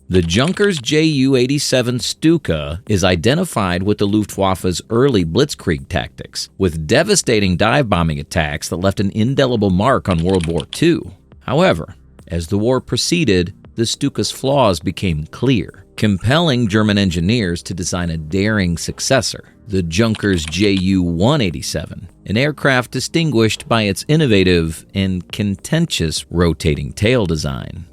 The Junkers Ju-187 Stuka is identified with the Luftwaffe's early blitzkrieg tactics, with devastating dive-bombing attacks that left an indelible mark on World War II. However, as the war proceeded, the Stuka's flaws became clear, compelling German engineers to design a daring successor, the Junkers Ju-187, an aircraft distinguished by its innovative and contentious rotating tail design.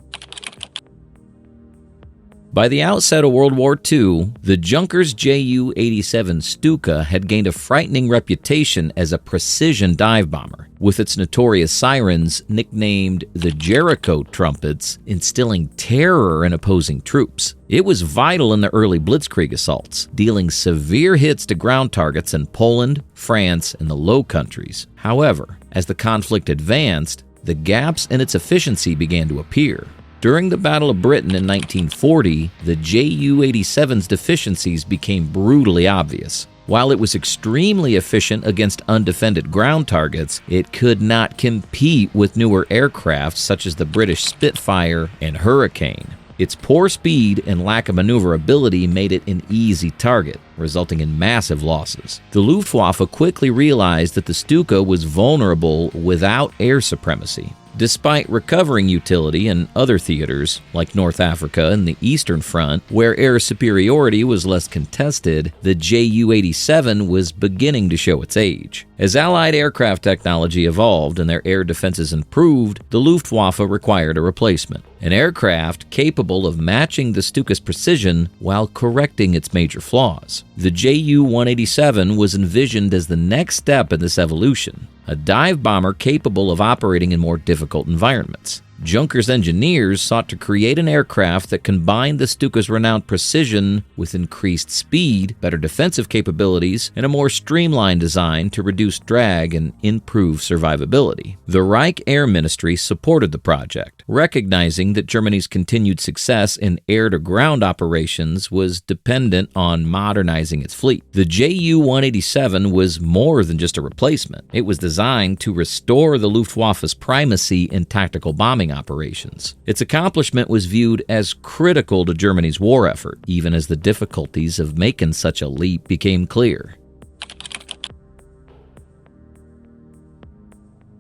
By the outset of World War II, the Junkers Ju-187 Stuka had gained a frightening reputation as a precision dive bomber, with its notorious sirens nicknamed the Jericho trumpets, instilling terror in opposing troops. It was vital in the early blitzkrieg assaults, dealing severe hits to ground targets in Poland, France, and the Low Countries. However, as the conflict advanced, the gaps in its efficiency began to appear. During the Battle of Britain in 1940, the Ju-187's deficiencies became brutally obvious. While it was extremely efficient against undefended ground targets, it could not compete with newer aircraft such as the British Spitfire and Hurricane. Its poor speed and lack of maneuverability made it an easy target, resulting in massive losses. The Luftwaffe quickly realized that the Stuka was vulnerable without air supremacy. Despite recovering utility in other theaters, like North Africa and the Eastern Front, where air superiority was less contested, the Ju-187 was beginning to show its age. As Allied aircraft technology evolved and their air defenses improved, the Luftwaffe required a replacement, an aircraft capable of matching the Stuka's precision while correcting its major flaws. The Ju-187 was envisioned as the next step in this evolution, a dive bomber capable of operating in more difficult environments. Junkers engineers sought to create an aircraft that combined the Stuka's renowned precision with increased speed, better defensive capabilities, and a more streamlined design to reduce drag and improve survivability. The Reich Air Ministry supported the project, recognizing that Germany's continued success in air-to-ground operations was dependent on modernizing its fleet. The Ju-187 was more than just a replacement. It was designed to restore the Luftwaffe's primacy in tactical bombing operations. Its accomplishment was viewed as critical to Germany's war effort, even as the difficulties of making such a leap became clear.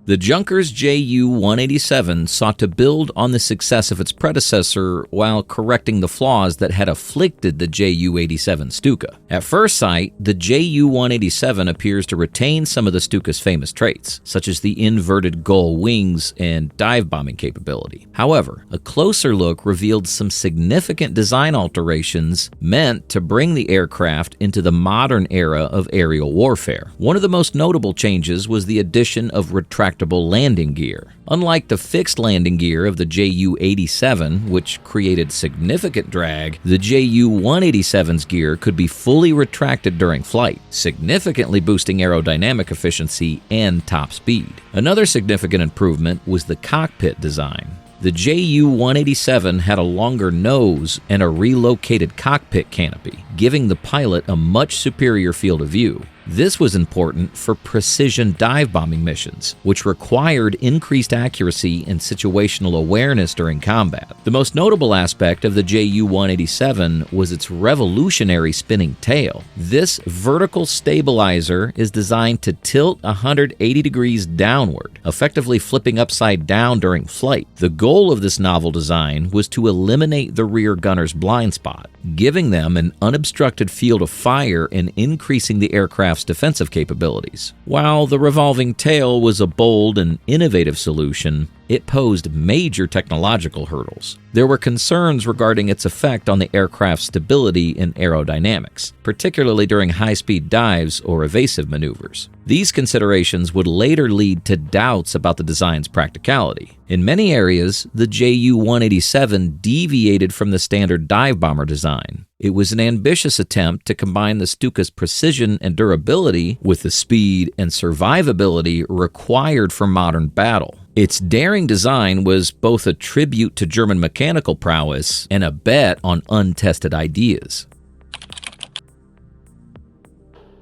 The Junkers Ju-187 sought to build on the success of its predecessor while correcting the flaws that had afflicted the Ju-187 Stuka. At first sight, the Ju-187 appears to retain some of the Stuka's famous traits, such as the inverted gull wings and dive bombing capability. However, a closer look revealed some significant design alterations meant to bring the aircraft into the modern era of aerial warfare. One of the most notable changes was the addition of retractable landing gear. Unlike the fixed landing gear of the Ju-187, which created significant drag, the Ju-187's gear could be fully retracted during flight, significantly boosting aerodynamic efficiency and top speed. Another significant improvement was the cockpit design. The Ju-187 had a longer nose and a relocated cockpit canopy, giving the pilot a much superior field of view. This was important for precision dive bombing missions, which required increased accuracy and situational awareness during combat. The most notable aspect of the Ju-187 was its revolutionary spinning tail. This vertical stabilizer is designed to tilt 180 degrees downward, effectively flipping upside down during flight. The goal of this novel design was to eliminate the rear gunner's blind spot, giving them an unobstructed field of fire and increasing the aircraft's defensive capabilities. While the revolving tail was a bold and innovative solution, it posed major technological hurdles. There were concerns regarding its effect on the aircraft's stability and aerodynamics, particularly during high-speed dives or evasive maneuvers. These considerations would later lead to doubts about the design's practicality. In many areas, the Ju-187 deviated from the standard dive bomber design. It was an ambitious attempt to combine the Stuka's precision and durability with the speed and survivability required for modern battle. Its daring design was both a tribute to German mechanical prowess and a bet on untested ideas.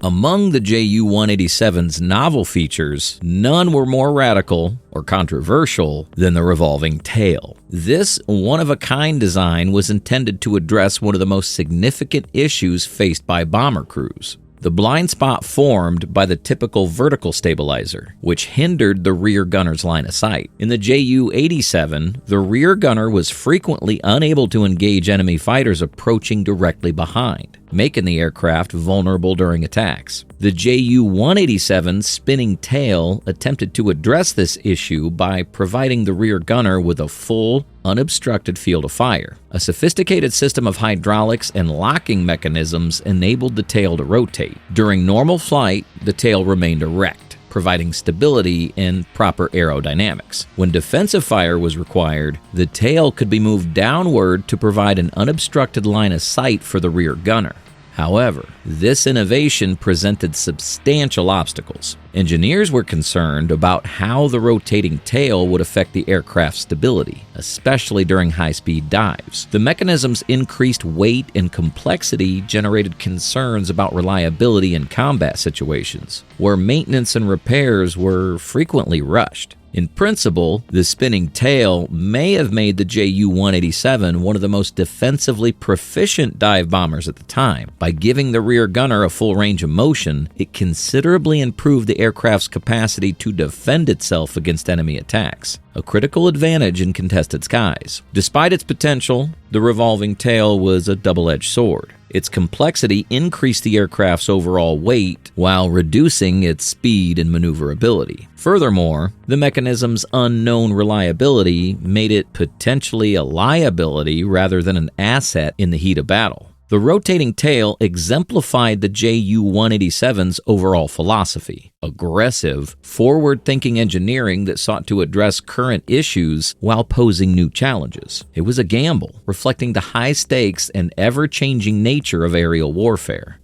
Among the Ju-187's novel features, none were more radical or controversial than the revolving tail. This one-of-a-kind design was intended to address one of the most significant issues faced by bomber crews: the blind spot formed by the typical vertical stabilizer, which hindered the rear gunner's line of sight. In the Ju-87, the rear gunner was frequently unable to engage enemy fighters approaching directly behind, making the aircraft vulnerable during attacks. The Ju-187's spinning tail attempted to address this issue by providing the rear gunner with a full, unobstructed field of fire. A sophisticated system of hydraulics and locking mechanisms enabled the tail to rotate. During normal flight, the tail remained erect, providing stability and proper aerodynamics. When defensive fire was required, the tail could be moved downward to provide an unobstructed line of sight for the rear gunner. However, this innovation presented substantial obstacles. Engineers were concerned about how the rotating tail would affect the aircraft's stability, especially during high-speed dives. The mechanism's increased weight and complexity generated concerns about reliability in combat situations, where maintenance and repairs were frequently rushed. In principle, the spinning tail may have made the Ju-187 one of the most defensively proficient dive bombers at the time. By giving the rear gunner a full range of motion, it considerably improved the aircraft's capacity to defend itself against enemy attacks, a critical advantage in contested skies. Despite its potential, the revolving tail was a double-edged sword. Its complexity increased the aircraft's overall weight while reducing its speed and maneuverability. Furthermore, the mechanism's unknown reliability made it potentially a liability rather than an asset in the heat of battle. The rotating tail exemplified the Ju-187's overall philosophy: aggressive, forward-thinking engineering that sought to address current issues while posing new challenges. It was a gamble, reflecting the high stakes and ever-changing nature of aerial warfare.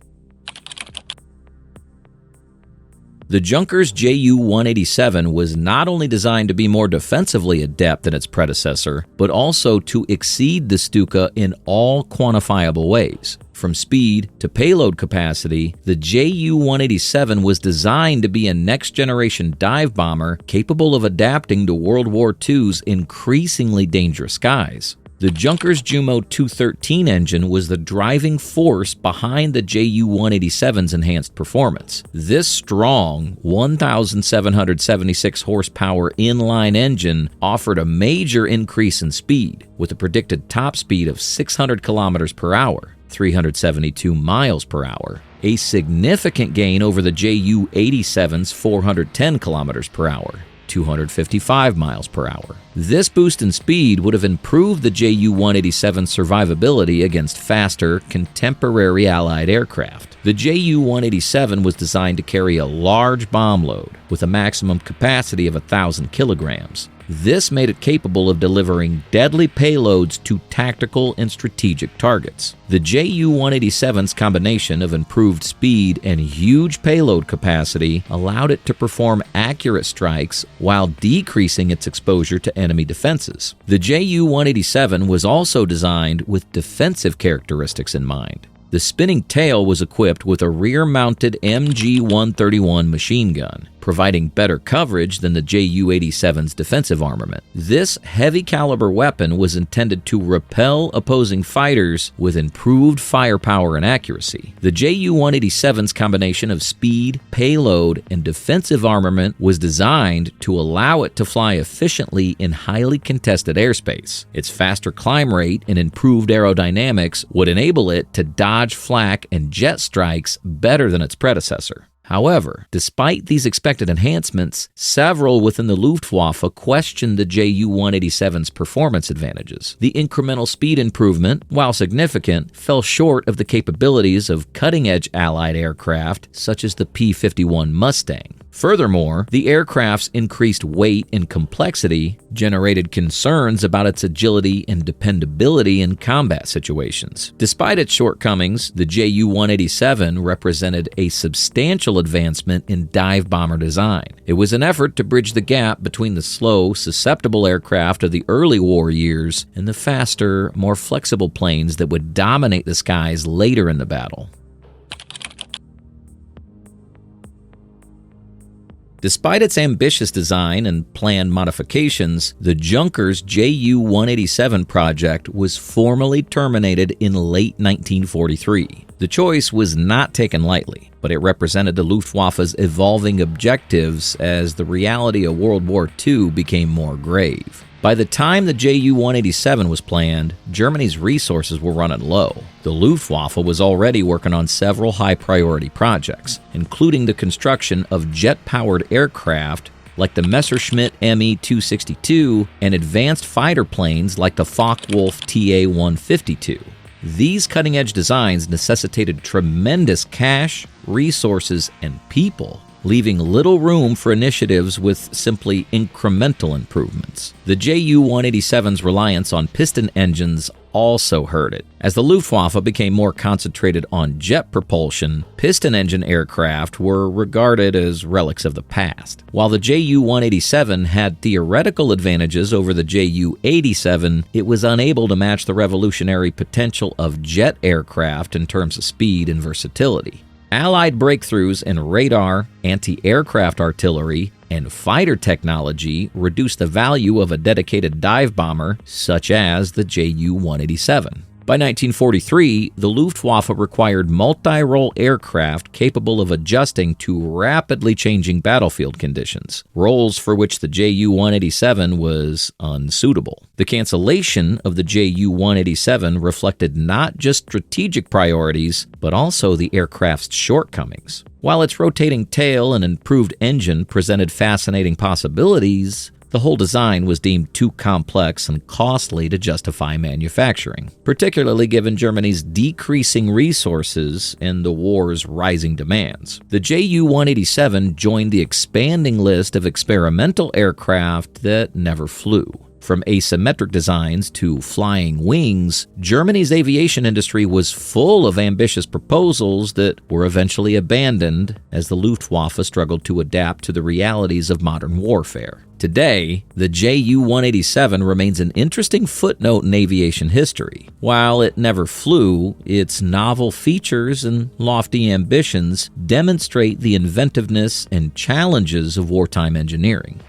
The Junkers Ju-187 was not only designed to be more defensively adept than its predecessor, but also to exceed the Stuka in all quantifiable ways. From speed to payload capacity, the Ju-187 was designed to be a next-generation dive bomber capable of adapting to World War II's increasingly dangerous skies. The Junkers Jumo 213 engine was the driving force behind the Ju-187's enhanced performance. This strong 1,776 horsepower inline engine offered a major increase in speed, with a predicted top speed of 600 kilometers per hour, 372 miles per hour, a significant gain over the Ju-87's 410 kilometers per hour, 255 miles per hour. This boost in speed would have improved the Ju-187's survivability against faster, contemporary Allied aircraft. The Ju-187 was designed to carry a large bomb load with a maximum capacity of 1,000 kilograms. This made it capable of delivering deadly payloads to tactical and strategic targets. The Ju-187's combination of improved speed and huge payload capacity allowed it to perform accurate strikes while decreasing its exposure to enemy defenses. The Ju-187 was also designed with defensive characteristics in mind. The spinning tail was equipped with a rear-mounted MG-131 machine gun, providing better coverage than the Ju-87's defensive armament. This heavy-caliber weapon was intended to repel opposing fighters with improved firepower and accuracy. The Ju-187's combination of speed, payload, and defensive armament was designed to allow it to fly efficiently in highly contested airspace. Its faster climb rate and improved aerodynamics would enable it to dodge flak and jet strikes better than its predecessor. However, despite these expected enhancements, several within the Luftwaffe questioned the Ju-187's performance advantages. The incremental speed improvement, while significant, fell short of the capabilities of cutting-edge Allied aircraft such as the P-51 Mustang. Furthermore, the aircraft's increased weight and complexity generated concerns about its agility and dependability in combat situations. Despite its shortcomings, the Ju-187 represented a substantial advancement in dive bomber design. It was an effort to bridge the gap between the slow, susceptible aircraft of the early war years and the faster, more flexible planes that would dominate the skies later in the battle. Despite its ambitious design and planned modifications, the Junkers Ju-187 project was formally terminated in late 1943. The choice was not taken lightly, but it represented the Luftwaffe's evolving objectives as the reality of World War II became more grave. By the time the Ju-187 was planned, Germany's resources were running low. The Luftwaffe was already working on several high-priority projects, including the construction of jet-powered aircraft like the Messerschmitt Me-262 and advanced fighter planes like the Focke-Wulf TA-152. These cutting-edge designs necessitated tremendous cash, resources, and people, leaving little room for initiatives with simply incremental improvements. The Ju-187's reliance on piston engines also hurt it. As the Luftwaffe became more concentrated on jet propulsion, piston engine aircraft were regarded as relics of the past. While the Ju-187 had theoretical advantages over the Ju-87, it was unable to match the revolutionary potential of jet aircraft in terms of speed and versatility. Allied breakthroughs in radar, anti-aircraft artillery, and fighter technology reduced the value of a dedicated dive bomber such as the Ju-187. By 1943, the Luftwaffe required multi-role aircraft capable of adjusting to rapidly changing battlefield conditions, roles for which the Ju-187 was unsuitable. The cancellation of the Ju-187 reflected not just strategic priorities, but also the aircraft's shortcomings. While its rotating tail and improved engine presented fascinating possibilities, the whole design was deemed too complex and costly to justify manufacturing, particularly given Germany's decreasing resources and the war's rising demands. The Ju-187 joined the expanding list of experimental aircraft that never flew. From asymmetric designs to flying wings, Germany's aviation industry was full of ambitious proposals that were eventually abandoned as the Luftwaffe struggled to adapt to the realities of modern warfare. Today, the Ju-187 remains an interesting footnote in aviation history. While it never flew, its novel features and lofty ambitions demonstrate the inventiveness and challenges of wartime engineering.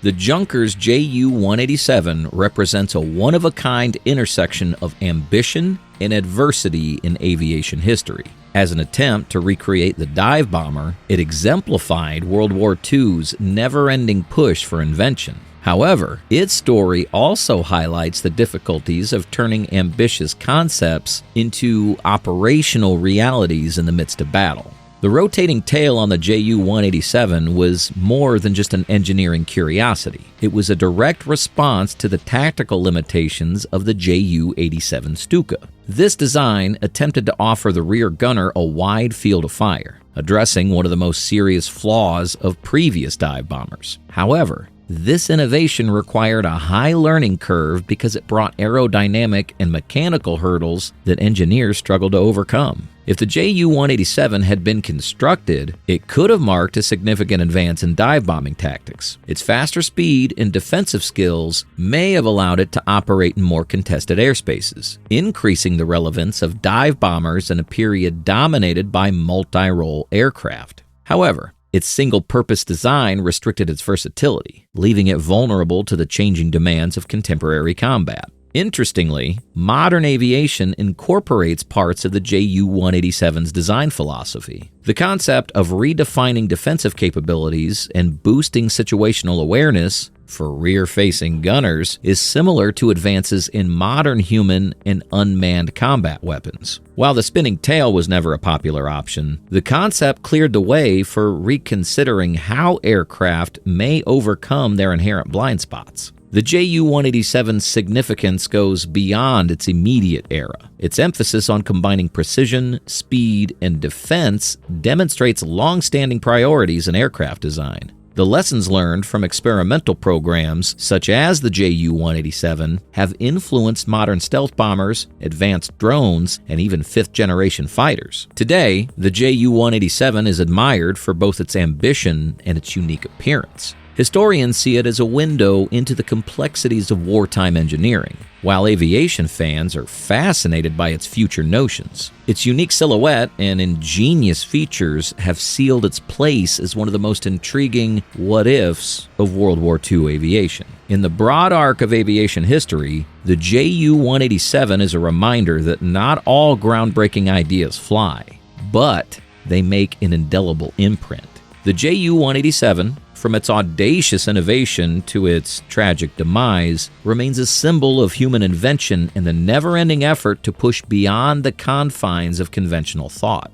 The Junkers Ju-187 represents a one-of-a-kind intersection of ambition and adversity in aviation history. As an attempt to recreate the dive bomber, it exemplified World War II's never-ending push for invention. However, its story also highlights the difficulties of turning ambitious concepts into operational realities in the midst of battle. The rotating tail on the Ju-187 was more than just an engineering curiosity. It was a direct response to the tactical limitations of the Ju-87 Stuka. This design attempted to offer the rear gunner a wide field of fire, addressing one of the most serious flaws of previous dive bombers. However, this innovation required a high learning curve because it brought aerodynamic and mechanical hurdles that engineers struggled to overcome. If the Ju-187 had been constructed, it could have marked a significant advance in dive bombing tactics. Its faster speed and defensive skills may have allowed it to operate in more contested airspaces, increasing the relevance of dive bombers in a period dominated by multi-role aircraft. However, its single-purpose design restricted its versatility, leaving it vulnerable to the changing demands of contemporary combat. Interestingly, modern aviation incorporates parts of the Ju-187's design philosophy. The concept of redefining defensive capabilities and boosting situational awareness for rear-facing gunners is similar to advances in modern human and unmanned combat weapons. While the spinning tail was never a popular option, the concept cleared the way for reconsidering how aircraft may overcome their inherent blind spots. The Ju-187's significance goes beyond its immediate era. Its emphasis on combining precision, speed, and defense demonstrates long-standing priorities in aircraft design. The lessons learned from experimental programs, such as the Ju-187, have influenced modern stealth bombers, advanced drones, and even fifth-generation fighters. Today, the Ju-187 is admired for both its ambition and its unique appearance. Historians see it as a window into the complexities of wartime engineering, while aviation fans are fascinated by its future notions. Its unique silhouette and ingenious features have sealed its place as one of the most intriguing what-ifs of World War II aviation. In the broad arc of aviation history, the Ju-187 is a reminder that not all groundbreaking ideas fly, but they make an indelible imprint. The Ju-187, from its audacious innovation to its tragic demise, remains a symbol of human invention and the never-ending effort to push beyond the confines of conventional thought.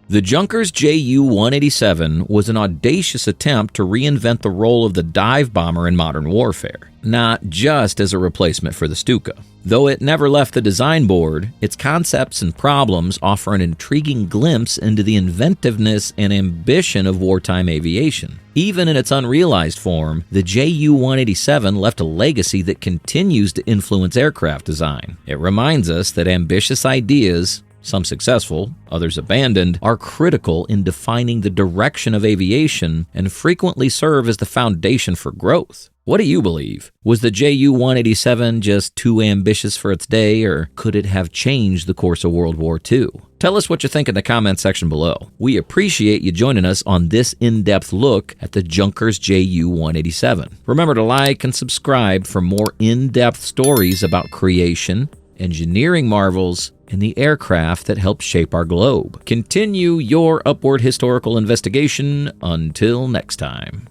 The Junkers Ju-187 was an audacious attempt to reinvent the role of the dive bomber in modern warfare, not just as a replacement for the Stuka. Though it never left the design board, its concepts and problems offer an intriguing glimpse into the inventiveness and ambition of wartime aviation. Even in its unrealized form, the Ju-187 left a legacy that continues to influence aircraft design. It reminds us that ambitious ideas, some successful, others abandoned, are critical in defining the direction of aviation and frequently serve as the foundation for growth. What do you believe? Was the Ju-187 just too ambitious for its day, or could it have changed the course of World War II? Tell us what you think in the comments section below. We appreciate you joining us on this in-depth look at the Junkers Ju-187. Remember to like and subscribe for more in-depth stories about creation, engineering marvels, and the aircraft that helped shape our globe. Continue your upward historical investigation until next time.